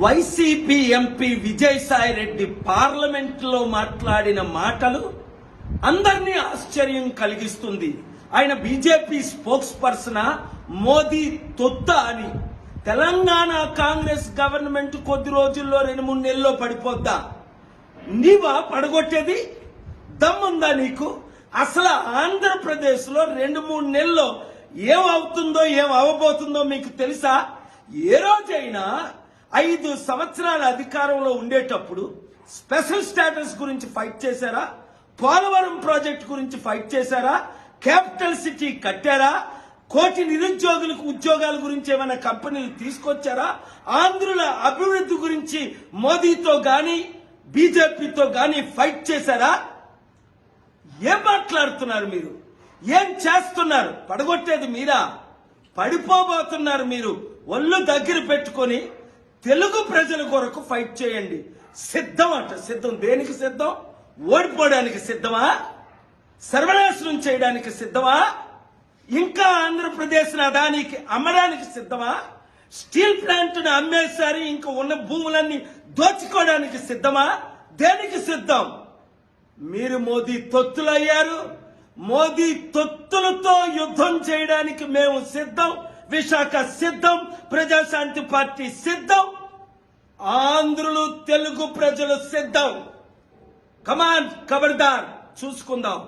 YCP MP Vijayasai Reddy పార్లమెంట్లో మాట్లాడిన మాటలు అందరినీ ఆశ్చర్యం కలిగిస్తుంది. ఆయన బీజేపీ స్పోక్స్ పర్సన్ మోదీ తొత్త అని. తెలంగాణ కాంగ్రెస్ గవర్నమెంట్ కొద్ది రోజుల్లో 2-3 నెలల్లో పడిపోద్దా? నీవా పడగొట్టేది? దమ్ముందా నీకు? అసలు ఆంధ్రప్రదేశ్ లో 2-3 నెలల్లో ఏమవుతుందో ఏం అవబోతుందో మీకు తెలుసా? ఏ రోజైనా 5 సంవత్సరాల అధికారంలో ఉండేటప్పుడు స్పెషల్ స్టేటస్ గురించి ఫైట్ చేశారా? పోలవరం ప్రాజెక్టు గురించి ఫైట్ చేశారా? క్యాపిటల్ సిటీ కట్టారా? 1 కోటి నిరుద్యోగులకు ఉద్యోగాల గురించి ఏమైనా కంపెనీలు తీసుకొచ్చారా? ఆంధ్రుల అభివృద్ధి గురించి మోదీతో గాని బీజేపీతో గాని ఫైట్ చేశారా? ఏం మాట్లాడుతున్నారు మీరు? ఏం చేస్తున్నారు? పడగొట్టేది మీరా? పడిపోబోతున్నారు మీరు. ఒళ్ళు దగ్గర పెట్టుకొని తెలుగు ప్రజల కొరకు ఫైట్ చేయండి. సిద్ధం అంట. సిద్ధం దేనికి సిద్ధం? ఓడిపోవడానికి సిద్ధమా? సర్వనాశనం చేయడానికి సిద్ధమా? ఇంకా ఆంధ్రప్రదేశ్ అదానికి అమ్మడానికి సిద్ధమా? స్టీల్ ప్లాంట్ ను అమ్మేసారి ఇంకా ఉన్న భూములన్నీ దోచుకోవడానికి సిద్ధమా? దేనికి సిద్ధం? మీరు మోదీ తొత్తులయ్యారు. మోదీ తొత్తులతో యుద్ధం చేయడానికి మేము సిద్ధం. విశాఖ సిద్ధం. ప్రజాశాంతి పార్టీ సిద్ధం. ఆంధ్రులు తెలుగు ప్రజలు సిద్ధం. కమాన్, ఖబర్దార్, చూసుకుందాం.